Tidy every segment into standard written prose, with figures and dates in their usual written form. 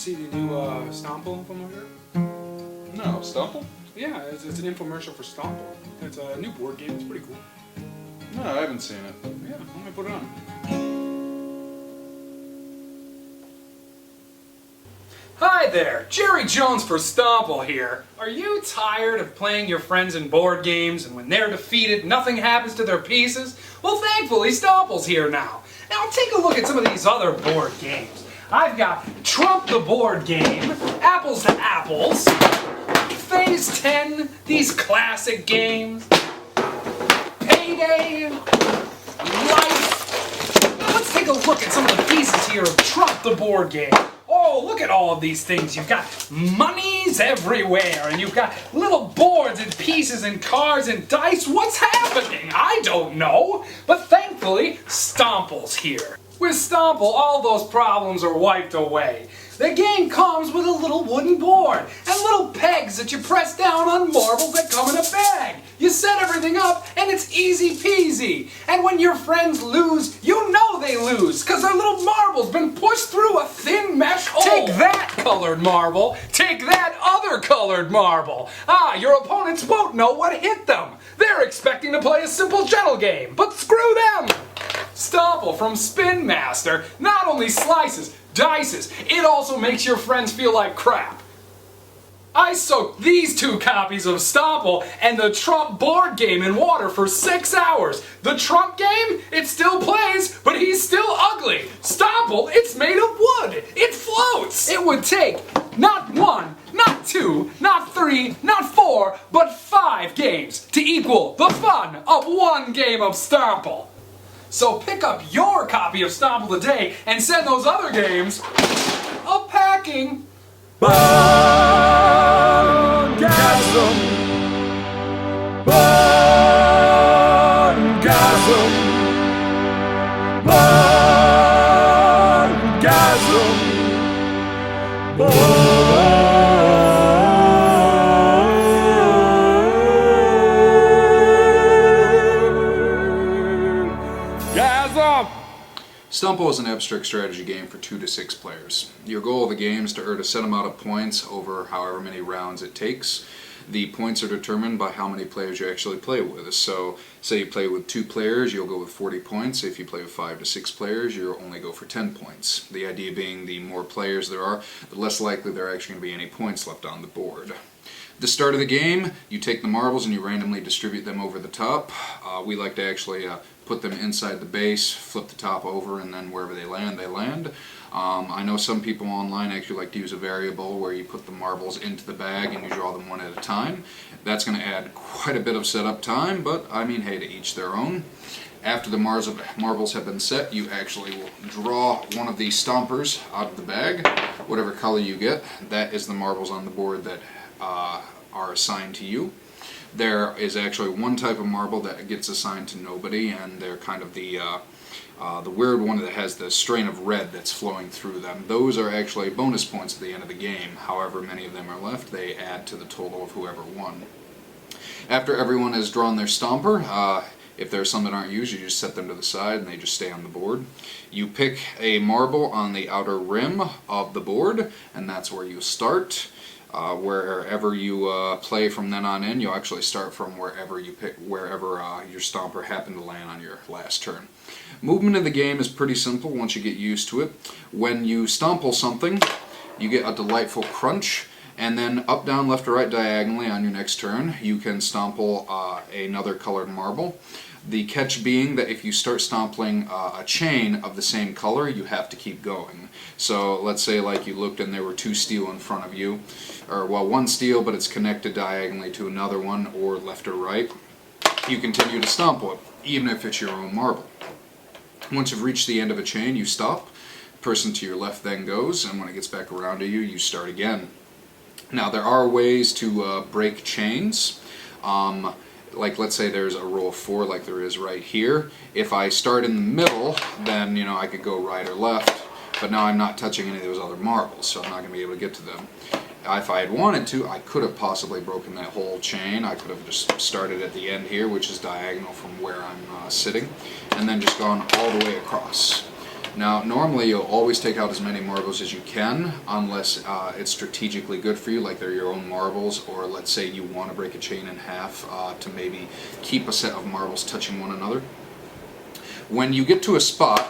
see the new Stomple infomercial? No, Stomple? Yeah, it's an infomercial for Stomple. It's a new board game. It's pretty cool. No, I haven't seen it. Yeah, let me put it on. Hi there, Jerry Jones for Stomple here. Are you tired of playing your friends in board games and when they're defeated nothing happens to their pieces? Well, thankfully Stomple's here now. Now take a look at some of these other board games. I've got Trump the Board Game, Apples to Apples, Phase 10, these classic games, Payday, Life. Now let's take a look at some of the pieces here of Trump the Board Game. Oh, look at all of these things. You've got monies everywhere, and you've got little boards and pieces and cards and dice. What's happening? I don't know. But thankfully, Stomple's here. With Stomple, all those problems are wiped away. The game comes with a little wooden board and little pegs that you press down on marbles that come in a bag. You set everything up and it's easy peasy. And when your friends lose, you know they lose because their little marble's been pushed through a thin mesh hole. Take that colored marble. Take that other colored marble. Your opponents won't know what hit them. They're expecting to play a simple gentle game, but screw them. Stomple from Spin Master not only slices, dices, it also makes your friends feel like crap. I soaked these 2 copies of Stomple and the Trump board game in water for 6 hours. The Trump game, it still plays, but he's still ugly. Stomple, it's made of wood. It floats. It would take not 1, not 2, not 3, not 4, but 5 games to equal the fun of 1 game of Stomple. So pick up your copy of Stomple today and send those other games a-packing. Boardgasm. Boardgasm. Boardgasm. Stomple is an abstract strategy game for 2 to 6 players. Your goal of the game is to earn a set amount of points over however many rounds it takes. The points are determined by how many players you actually play with. So, say you play with 2 players, you'll go with 40 points. If you play with 5 to 6 players, you'll only go for 10 points. The idea being the more players there are, the less likely there are actually going to be any points left on the board. At the start of the game, you take the marbles and you randomly distribute them over the top. We like to actually put them inside the base, flip the top over, and then wherever they land, they land. I know some people online actually like to use a variable where you put the marbles into the bag and you draw them one at a time. That's going to add quite a bit of setup time, but I mean, hey, to each their own. After the marbles have been set, you actually will draw one of these stompers out of the bag, whatever color you get. That is the marbles on the board that are assigned to you. There is actually one type of marble that gets assigned to nobody, and they're kind of the weird one that has the strain of red that's flowing through them. Those are actually bonus points at the end of the game. However many of them are left, they add to the total of whoever won. After everyone has drawn their stomper, if there's some that aren't used, you just set them to the side and they just stay on the board. You pick a marble on the outer rim of the board, and that's where you start. Wherever you play from then on in, you'll actually start from wherever you pick, wherever your stomper happened to land on your last turn. Movement in the game is pretty simple once you get used to it. When you stomple something, you get a delightful crunch, and then up, down, left, or right diagonally on your next turn, you can stomple another colored marble. The catch being that if you start stompling a chain of the same color, you have to keep going. So let's say like you looked and there were 2 steel in front of you, or well, 1 steel but it's connected diagonally to another one, or left or right. You continue to stomple it, even if it's your own marble. Once you've reached the end of a chain, you stop. Person to your left then goes, and when it gets back around to you, you start again. Now there are ways to break chains. Like let's say there's a row of 4 like there is right here. If I start in the middle, then I could go right or left, but now I'm not touching any of those other marbles, so I'm not going to be able to get to them. If I had wanted to, I could have possibly broken that whole chain. I could have just started at the end here, which is diagonal from where I'm sitting, and then just gone all the way across. Now, normally you'll always take out as many marbles as you can, unless it's strategically good for you, like they're your own marbles, or let's say you want to break a chain in half to maybe keep a set of marbles touching one another. When you get to a spot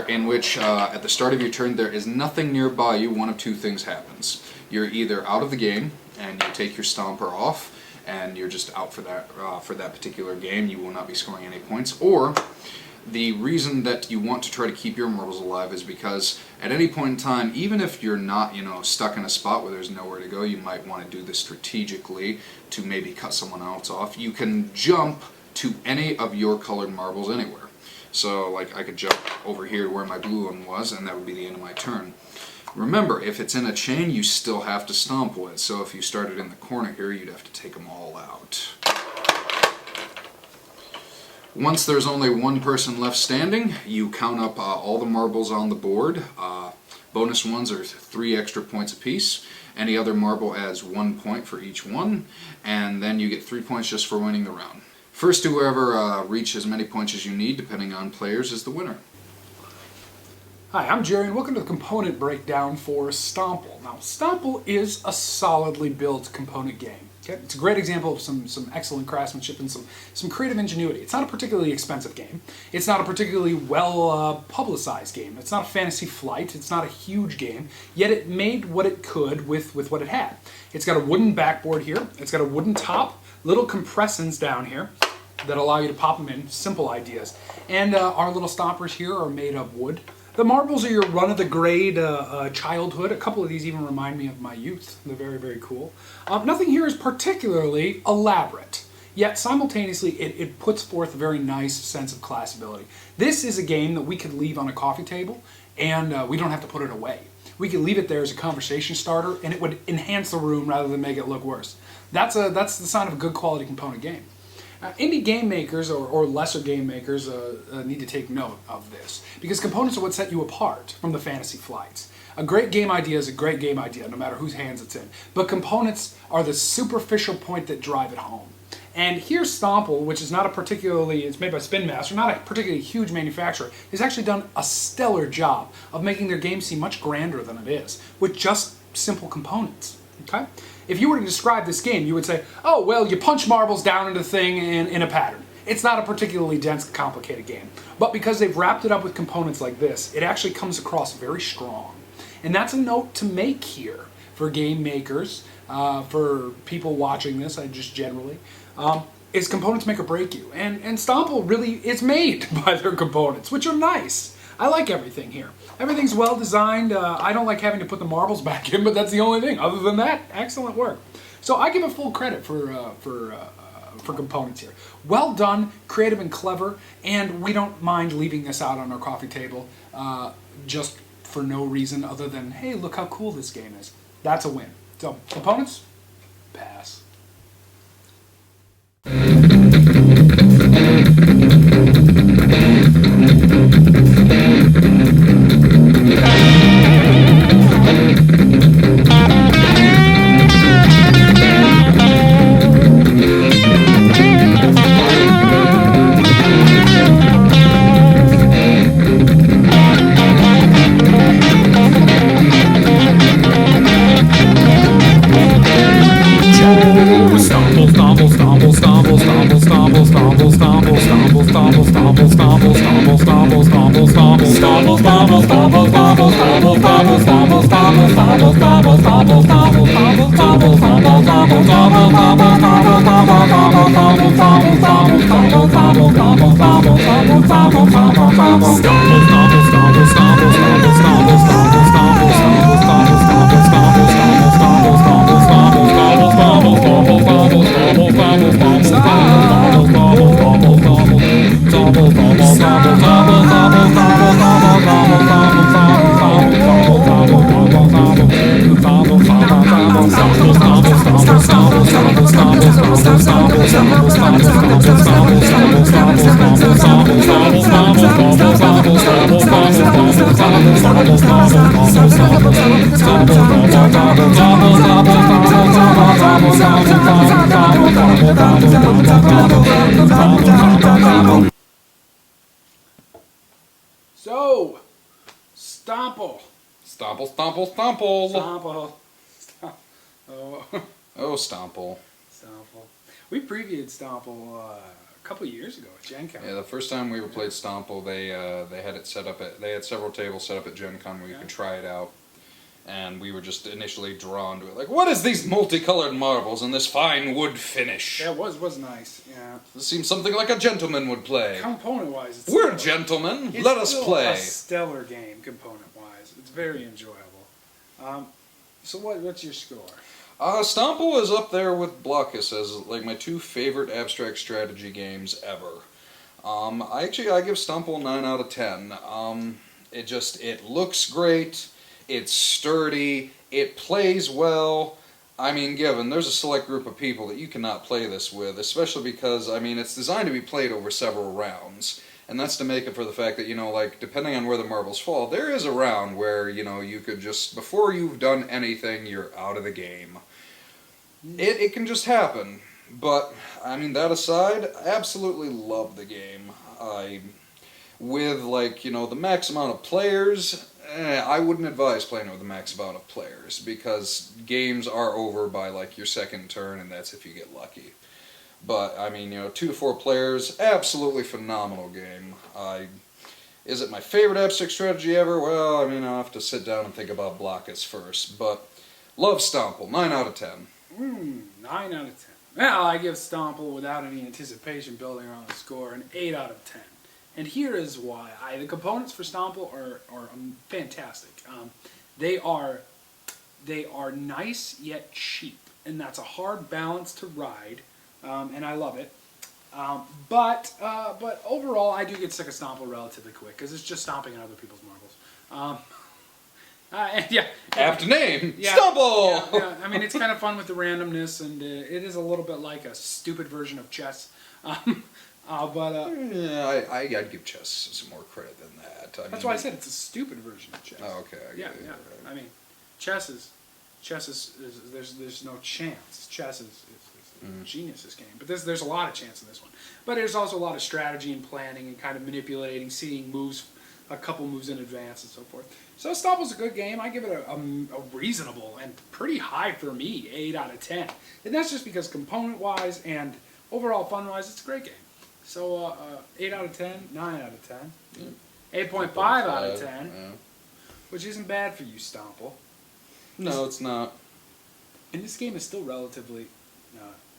in which at the start of your turn there is nothing nearby you, one of two things happens. You're either out of the game and you take your Stomper off and you're just out for that particular game. You will not be scoring any points. Or the reason that you want to try to keep your marbles alive is because at any point in time, even if you're not, stuck in a spot where there's nowhere to go, you might want to do this strategically to maybe cut someone else off. You can jump to any of your colored marbles anywhere. So, like, I could jump over here where my blue one was, and that would be the end of my turn. Remember, if it's in a chain, you still have to stomple it. So if you started in the corner here, you'd have to take them all out. Once there's only one person left standing, you count up all the marbles on the board. Bonus ones are 3 extra points apiece. Any other marble adds 1 point for each one, and then you get 3 points just for winning the round. First to whoever reach as many points as you need, depending on players, is the winner. Hi, I'm Jerry, and welcome to the component breakdown for Stomple. Now, Stomple is a solidly built component game. Okay? It's a great example of some excellent craftsmanship and some creative ingenuity. It's not a particularly expensive game. It's not a particularly well publicized game. It's not a fantasy flight. It's not a huge game. Yet it made what it could with what it had. It's got a wooden backboard here. It's got a wooden top, little compressors down here that allow you to pop them in. Simple ideas. And our little stompers here are made of wood. The marbles are your run-of-the-grade childhood. A couple of these even remind me of my youth. They're very, very cool. Nothing here is particularly elaborate, yet simultaneously it puts forth a very nice sense of classability. This is a game that we could leave on a coffee table, and we don't have to put it away. We could leave it there as a conversation starter, and it would enhance the room rather than make it look worse. That's the sign of a good quality component game. Indie game makers or lesser game makers need to take note of this, because components are what set you apart from the fantasy flights. A great game idea is a great game idea, no matter whose hands it's in, but components are the superficial point that drive it home. And here Stomple, which is it's made by Spin Master, not a particularly huge manufacturer, has actually done a stellar job of making their game seem much grander than it is, with just simple components. Okay? If you were to describe this game, you would say, oh, well, you punch marbles down into the thing in a pattern. It's not a particularly dense, complicated game. But because they've wrapped it up with components like this, it actually comes across very strong. And that's a note to make here for game makers, for people watching this, just generally, is components make or break you. And Stomple really is made by their components, which are nice. I like everything here. Everything's well designed. I don't like having to put the marbles back in, but that's the only thing. Other than that, excellent work. So I give it full credit for components here. Well done, creative and clever, and we don't mind leaving this out on our coffee table just for no reason other than, hey, look how cool this game is. That's a win. So, components, pass. So Stomple, Stomple, Stomple. Stomple. Oh. Oh, Stomple. Stomple. We previewed Stomple a couple years ago at Gen Con. Yeah, the first time we ever played Stomple, they had it set up at. They had several tables set up at Gen Con where you could try it out. And we were just initially drawn to it. Like, what is these multicolored marbles and this fine wood finish? Yeah, it was nice. Yeah. This seems something like a gentleman would play. Component-wise, it's We're still, gentlemen. it's Let us still play. a stellar game, component-wise. It's very enjoyable. So what's your score? Stomple is up there with Boardgasim as like my two favorite abstract strategy games ever. I give Stomple 9 out of 10. It looks great. It's sturdy. It plays well. I mean, given there's a select group of people that you cannot play this with, especially because, I mean, it's designed to be played over several rounds. And that's to make it for the fact that, like, depending on where the marbles fall, there is a round where, you could just, before you've done anything, you're out of the game. It can just happen. But, I mean, that aside, I absolutely love the game. With, like, the max amount of players, I wouldn't advise playing it with the max amount of players, because games are over by, like, your second turn, and that's if you get lucky. But, I mean, 2 to 4 players, absolutely phenomenal game. Is it my favorite abstract strategy ever? Well, I mean, I'll have to sit down and think about Boardgasim first, but love Stomple, 9 out of 10. 9 out of 10. Well, I give Stomple, without any anticipation building around the score, an 8 out of 10. And here is why. The components for Stomple are fantastic. They are nice yet cheap, and that's a hard balance to ride, and I love it. But overall, I do get sick of Stomple relatively quick because it's just stomping on other people's marbles. Yeah. Apt name, Yeah, Stomple. Yeah, I mean, it's kind of fun with the randomness, and it is a little bit like a stupid version of chess. Yeah, I'd give chess some more credit than that. That's why I said it's a stupid version of chess. Oh, okay. Yeah. I mean, chess is there's no chance. Chess is genius, this game. But there's a lot of chance in this one. But there's also a lot of strategy and planning and kind of manipulating, seeing moves, a couple moves in advance and so forth. So Stomple's a good game. I give it a reasonable and pretty high for me, 8 out of 10. And that's just because component-wise and overall fun-wise, it's a great game. So 8 out of 10, 9 out of 10, yeah. 8.5 out of 10, yeah. Which isn't bad for you, Stomple. No, it's not. And this game is still relatively,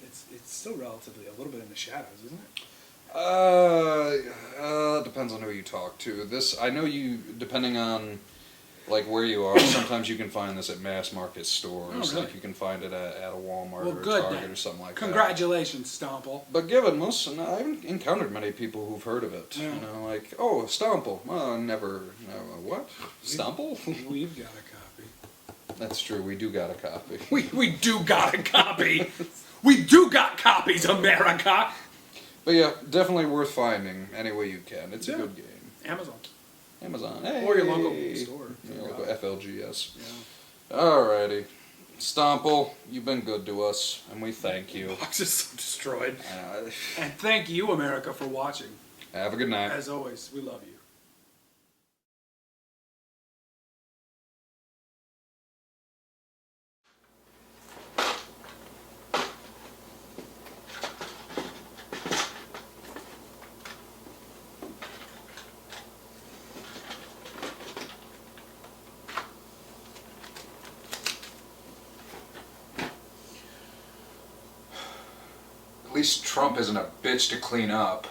it's still relatively a little bit in the shadows, isn't it? Depends on who you talk to. I know you, depending on like where you are, sometimes you can find this at mass market stores. Oh, really? Like you can find it at a Walmart or a good, Target then. or something like Congratulations, Stomple. that. But given I haven't encountered many people who've heard of it. Yeah. Like, oh, Stomple. Never. What? Stomple? We've got a copy. That's true. We do got a copy. We do got a copy. We do got copies, America. But yeah, definitely worth finding any way you can. It's a good game. Amazon. Hey. Or your local store. Your local FLGS. Yeah. Alrighty. Stomple, you've been good to us, and we thank you. Box is so destroyed. And thank you, America, for watching. Have a good night. As always, we love you. At least Trump isn't a bitch to clean up.